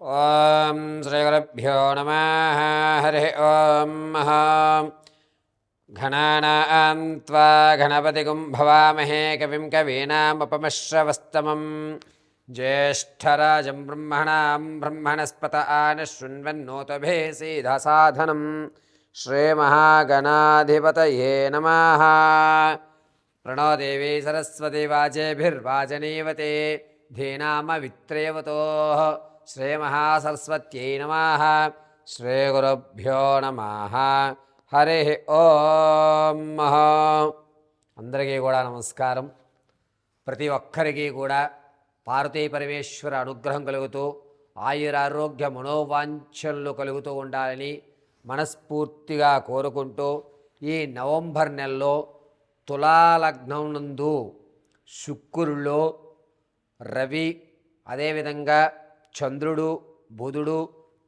ఓం శ్రీగురుభ్యో నమః. హరి ఓం. గణానాం త్వా గణపతిగుం భవామహే కవిం కవీనాముపమశ్రవస్తమం జ్యేష్ఠరాజం బ్రహ్మణాం బ్రహ్మణస్పత ఆనశృణ్వన్నోతభేసీధసాధనం శ్రీమహాగణాధిపతయే నమః. ప్రణో దేవీ సరస్వతి వాచేభిర్వాచనీవతే ధీనామవిత్రేవతోః శ్రీమహాసరస్వత్యై నమః. శ్రీగురుభ్యో నమః. హరి ఓం. అందరికీ కూడా నమస్కారం. ప్రతి ఒక్కరికి కూడా పార్వతీ పరమేశ్వర అనుగ్రహం కలుగుతూ ఆయురారోగ్య మనోవాంఛనలు కలుగుతూ ఉండాలని మనస్ఫూర్తిగా కోరుకుంటూ ఈ నవంబర్ నెలలో తులాలగ్నం నందు శుక్రుల్లో రవి అదేవిధంగా చంద్రుడు బుధుడు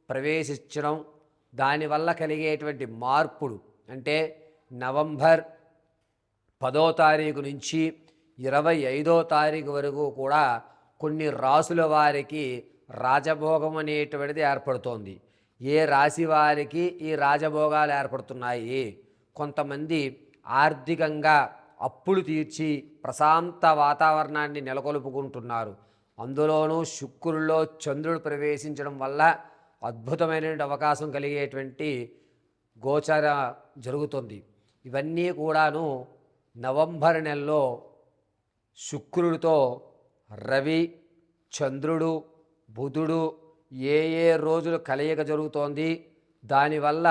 ప్రవేశించడం, దానివల్ల కలిగేటువంటి మార్పులు అంటే నవంబర్ 10వ తారీఖు నుంచి 25వ తారీఖు వరకు కూడా కొన్ని రాసుల వారికి రాజభోగం అనేటువంటిది ఏర్పడుతోంది. ఏ రాశి వారికి ఈ రాజభోగాలు ఏర్పడుతున్నాయి? కొంతమంది ఆర్థికంగా అప్పులు తీర్చి ప్రశాంత వాతావరణాన్ని నెలకొల్పుకుంటున్నారు. అందులోనూ శుక్రుల్లో చంద్రుడు ప్రవేశించడం వల్ల అద్భుతమైనటువంటి అవకాశం కలిగేటువంటి గోచర జరుగుతుంది. ఇవన్నీ కూడాను నవంబర్ నెలలో శుక్రుడితో రవి చంద్రుడు బుధుడు ఏ రోజులు కలయిక జరుగుతోంది, దానివల్ల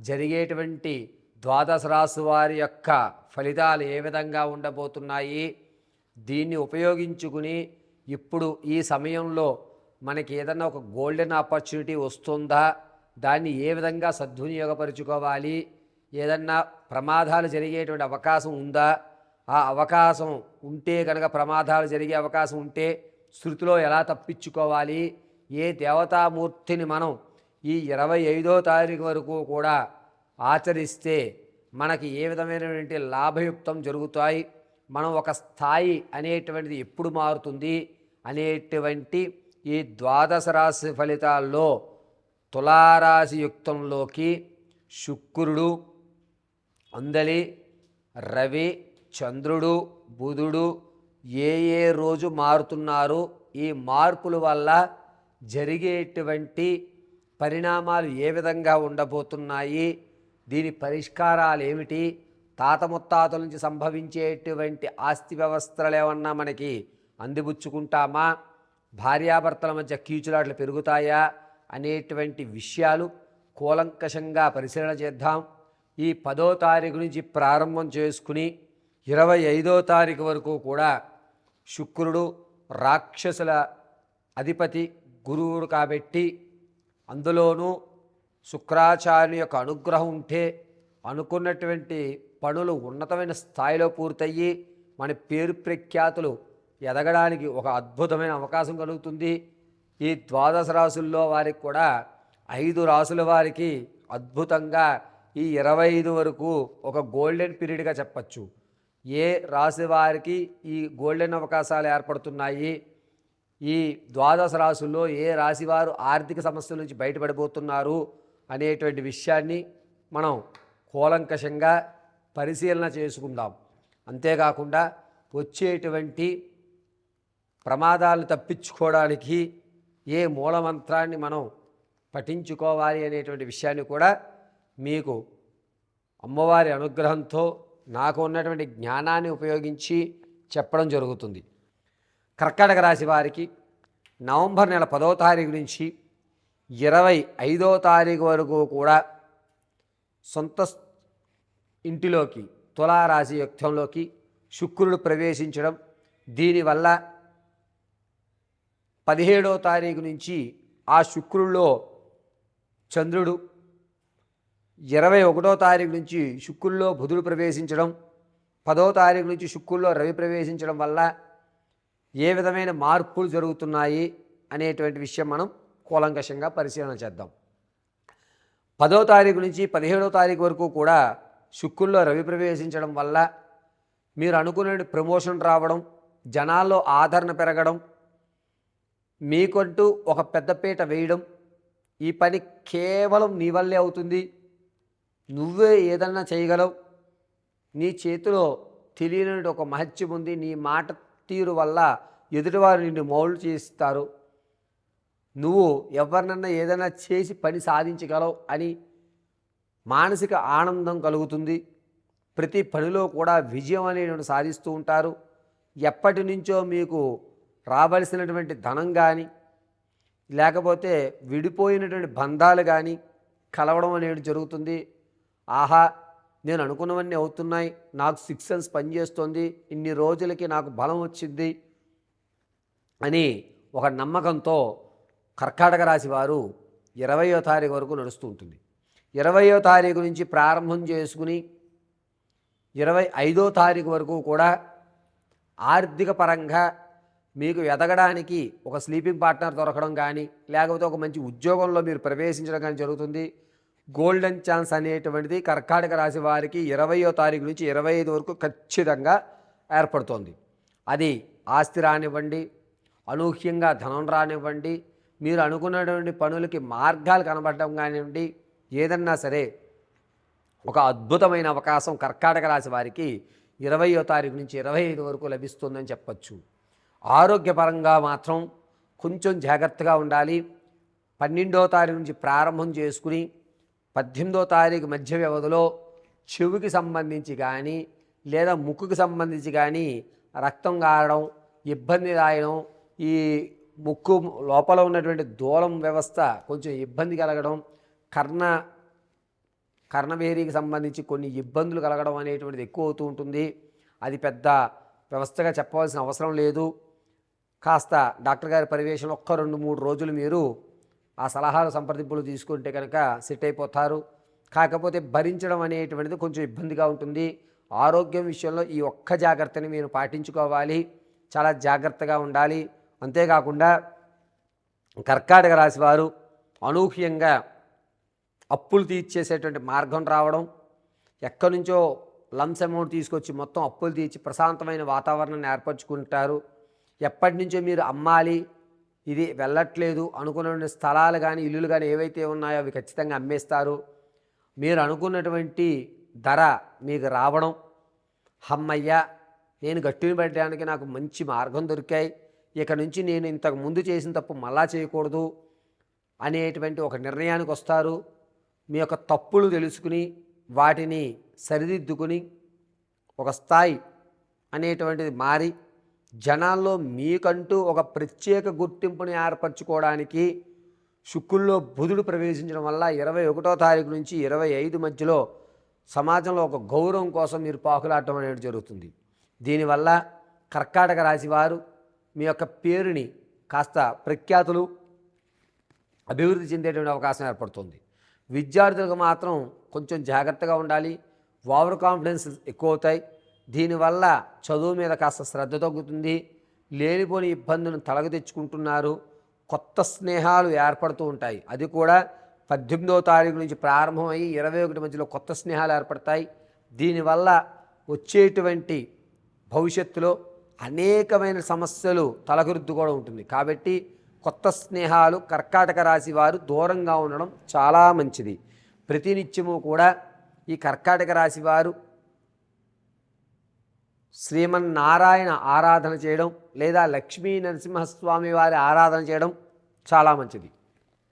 జరిగేటువంటి ద్వాదశ రాశి వారి యొక్క ఫలితాలు ఏ విధంగా ఉండబోతున్నాయి, దీన్ని ఉపయోగించుకుని ఇప్పుడు ఈ సమయంలో మనకి ఏదన్నా ఒక గోల్డెన్ ఆపర్చునిటీ వస్తుందా, దాన్ని ఏ విధంగా సద్వినియోగపరుచుకోవాలి, ఏదన్నా ప్రమాదాలు జరిగేటువంటి అవకాశం ఉందా, ఆ అవకాశం ఉంటే కనుక ప్రమాదాలు జరిగే అవకాశం ఉంటే శృతిలో ఎలా తప్పించుకోవాలి, ఏ దేవతామూర్తిని మనం ఈ 25వ తారీఖు వరకు కూడా ఆచరిస్తే మనకి ఏ విధమైనటువంటి లాభయుక్తం జరుగుతాయి, మనం ఒక స్థాయి అనేటువంటిది ఎప్పుడు మారుతుంది అనేటువంటి ఈ ద్వాదశ రాశి ఫలితాల్లో తులారాశి యుక్తంలోకి శుక్రుడు అందలి రవి చంద్రుడు బుధుడు ఏ రోజు మారుతున్నారు, ఈ మార్పుల వల్ల జరిగేటువంటి పరిణామాలు ఏ విధంగా ఉండబోతున్నాయి, దీని పరిష్కారాలు ఏమిటి, తాత ముత్తాతల నుంచి సంభవించేటువంటి ఆస్తి వ్యవస్థలు ఏమన్నా మనకి అందిపుచ్చుకుంటామా, భార్యాభర్తల మధ్య కీచులాట్లు పెరుగుతాయా అనేటువంటి విషయాలు కూలంకషంగా పరిశీలన చేద్దాం. ఈ 10వ తారీఖు నుంచి ప్రారంభం చేసుకుని 25వ తారీఖు వరకు కూడా శుక్రుడు రాక్షసుల అధిపతి గురువుడు కాబట్టి, అందులోనూ శుక్రాచార్యుని యొక్క అనుగ్రహం ఉంటే అనుకున్నటువంటి పనులు ఉన్నతమైన స్థాయిలో పూర్తయ్యి మన పేరు ప్రఖ్యాతులు ఎదగడానికి ఒక అద్భుతమైన అవకాశం కలుగుతుంది. ఈ ద్వాదశ రాశుల్లో వారికి కూడా 5 రాశుల వారికి అద్భుతంగా ఈ 25 వరకు ఒక గోల్డెన్ పీరియడ్గా చెప్పచ్చు. ఏ రాశి వారికి ఈ గోల్డెన్ అవకాశాలు ఏర్పడుతున్నాయి, ఈ ద్వాదశ రాశుల్లో ఏ రాశి వారు ఆర్థిక సమస్యల నుంచి బయటపడిపోతున్నారు అనేటువంటి విషయాన్ని మనం కూలంకషంగా పరిశీలన చేసుకుందాం. అంతేకాకుండా వచ్చేటువంటి ప్రమాదాలు తప్పించుకోవడానికి ఏ మూలమంత్రాన్ని మనం పఠించుకోవాలి అనేటువంటి విషయాన్ని కూడా మీకు అమ్మవారి అనుగ్రహంతో నాకు ఉన్నటువంటి జ్ఞానాన్ని ఉపయోగించి చెప్పడం జరుగుతుంది. కర్కాటక రాశి వారికి నవంబర్ నెల 10వ తారీఖు నుంచి 25వ తారీఖు వరకు కూడా సొంత ఇంటిలోకి తులారాశి యుక్తంలోకి శుక్రుడు ప్రవేశించడం, దీనివల్ల 17వ తారీఖు నుంచి ఆ శుక్రుల్లో చంద్రుడు, 21వ తారీఖు నుంచి శుక్రుల్లో బుధుడు ప్రవేశించడం, 10వ తారీఖు నుంచి శుక్రుల్లో రవి ప్రవేశించడం వల్ల ఏ విధమైన మార్పులు జరుగుతున్నాయి అనేటువంటి విషయం మనం కూలంకషంగా పరిశీలన చేద్దాం. 10వ తారీఖు నుంచి 17వ తారీఖు వరకు కూడా శుక్రుల్లో రవి ప్రవేశించడం వల్ల మీరు అనుకునే ప్రమోషన్ రావడం, జనాల్లో ఆదరణ పెరగడం, మీకంటూ ఒక పెద్దపీట వేయడం, ఈ పని కేవలం నీ వల్లే అవుతుంది, నువ్వే ఏదన్నా చేయగలవు, నీ చేతిలో తెలియని ఒక మహత్యం ఉంది, నీ మాట తీరు వల్ల ఎదుటివారు నిన్ను మౌలు చేస్తారు, నువ్వు ఎవరినన్నా ఏదైనా చేసి పని సాధించగలవు అని మానసిక ఆనందం కలుగుతుంది. ప్రతి పనిలో కూడా విజయం అనేటువంటి సాధిస్తూ ఉంటారు. ఎప్పటి నుంచో మీకు రావలసినటువంటి ధనం కానీ, లేకపోతే విడిపోయినటువంటి బంధాలు కానీ కలవడం అనేది జరుగుతుంది. ఆహా, నేను అనుకున్నవన్నీ అవుతున్నాయి, నాకు 6 సెన్స్ పనిచేస్తుంది, ఇన్ని రోజులకి నాకు బలం వచ్చింది అని ఒక నమ్మకంతో కర్కాటక రాశి వారు 20వ తారీఖు వరకు నడుస్తూ ఉంటుంది. 20వ తారీఖు నుంచి ప్రారంభం చేసుకుని 25వ తారీఖు వరకు కూడా ఆర్థిక పరంగా మీకు ఎదగడానికి ఒక స్లీపింగ్ పార్ట్నర్ దొరకడం కానీ, లేకపోతే ఒక మంచి ఉద్యోగంలో మీరు ప్రవేశించడం కానీ జరుగుతుంది. గోల్డెన్ ఛాన్స్ అనేటువంటిది కర్కాటక రాశి వారికి 20వ తారీఖు నుంచి 25 వరకు ఖచ్చితంగా ఏర్పడుతోంది. అది ఆస్తి రానివ్వండి, అనూహ్యంగా ధనం రానివ్వండి, మీరు అనుకున్నటువంటి పనులకి మార్గాలు కనబడడం కానివ్వండి, ఏదన్నా సరే ఒక అద్భుతమైన అవకాశం కర్కాటక రాశి వారికి 20వ తారీఖు నుంచి 25 వరకు లభిస్తుందని చెప్పచ్చు. ఆరోగ్యపరంగా మాత్రం కొంచెం జాగ్రత్తగా ఉండాలి. 12వ తారీఖు నుంచి ప్రారంభం చేసుకుని 18వ తారీఖు మధ్య వ్యవధిలో చెవికి సంబంధించి కానీ, లేదా ముక్కుకి సంబంధించి కానీ రక్తం కారడం, ఇబ్బంది రాయడం, ఈ ముక్కు లోపల ఉన్నటువంటి దూలం వ్యవస్థ కొంచెం ఇబ్బంది కలగడం, కర్ణవేరికి సంబంధించి కొన్ని ఇబ్బందులు కలగడం అనేటువంటిది ఎక్కువ అవుతూ ఉంటుంది. అది పెద్ద వ్యవస్థగా చెప్పవలసిన అవసరం లేదు. కాస్త డాక్టర్ గారి పర్యవేక్షణలో 1-2-3 రోజులు మీరు ఆ సలహాలు సంప్రదింపులు తీసుకుంటే కనుక సెట్ అయిపోతారు. కాకపోతే భరించడం అనేటువంటిది కొంచెం ఇబ్బందిగా ఉంటుంది. ఆరోగ్యం విషయంలో ఈ ఒక్క జాగ్రత్తని మీరు పాటించుకోవాలి, చాలా జాగ్రత్తగా ఉండాలి. అంతేకాకుండా కర్కాటక రాశి వారు అనూహ్యంగా అప్పులు తీర్చేసేటువంటి మార్గం రావడం, ఎక్కడి నుంచో లంప్స్ అమౌంట్ తీసుకొచ్చి మొత్తం అప్పులు తీర్చి ప్రశాంతమైన వాతావరణాన్ని ఏర్పరచుకుంటారు. ఎప్పటి నుంచో మీరు అమ్మాలి, ఇది వెళ్ళట్లేదు అనుకున్న స్థలాలు కానీ ఇల్లులు కానీ ఏవైతే ఉన్నాయో అవి ఖచ్చితంగా అమ్మేస్తారు. మీరు అనుకున్నటువంటి ధర మీకు రావడం, హమ్మయ్య నేను గట్టిని పెట్టడానికి నాకు మంచి మార్గం దొరికాయి, ఇక నుంచి నేను ఇంతకు ముందు చేసిన తప్పు మళ్ళా చేయకూడదు అనేటువంటి ఒక నిర్ణయానికి వస్తారు. మీ యొక్క తప్పులు తెలుసుకుని వాటిని సరిదిద్దుకుని ఒక స్థాయి అనేటువంటిది మారి జనాల్లో మీకంటూ ఒక ప్రత్యేక గుర్తింపుని ఏర్పరచుకోవడానికి శుక్రుల్లో బుధుడు ప్రవేశించడం వల్ల 21వ తారీఖు నుంచి 25 మధ్యలో సమాజంలో ఒక గౌరవం కోసం మీరు పాకులాడటం అనేది జరుగుతుంది. దీనివల్ల కర్కాటక రాశి వారు మీ యొక్క పేరుని కాస్త ప్రఖ్యాతులు అభివృద్ధి చెందేటువంటి అవకాశం ఏర్పడుతుంది. విద్యార్థులకు మాత్రం కొంచెం జాగ్రత్తగా ఉండాలి, ఓవర్ కాన్ఫిడెన్స్ ఎక్కువ అవుతాయి. దీనివల్ల చదువు మీద కాస్త శ్రద్ధ తగ్గుతుంది, లేనిపోని ఇబ్బందులను తలగ తెచ్చుకుంటున్నారు, కొత్త స్నేహాలు ఏర్పడుతూ ఉంటాయి. అది కూడా 18వ తారీఖు నుంచి ప్రారంభమై 21 మధ్యలో కొత్త స్నేహాలు ఏర్పడతాయి. దీనివల్ల వచ్చేటువంటి భవిష్యత్తులో అనేకమైన సమస్యలు తలగరుద్దు కూడా ఉంటుంది. కాబట్టి కొత్త స్నేహాలు కర్కాటక రాశి వారు దూరంగా ఉండడం చాలా మంచిది. ప్రతినిత్యము కూడా ఈ కర్కాటక రాశి వారు శ్రీమన్నారాయణ ఆరాధన చేయడం లేదా లక్ష్మీ నరసింహస్వామి వారి ఆరాధన చేయడం చాలా మంచిది.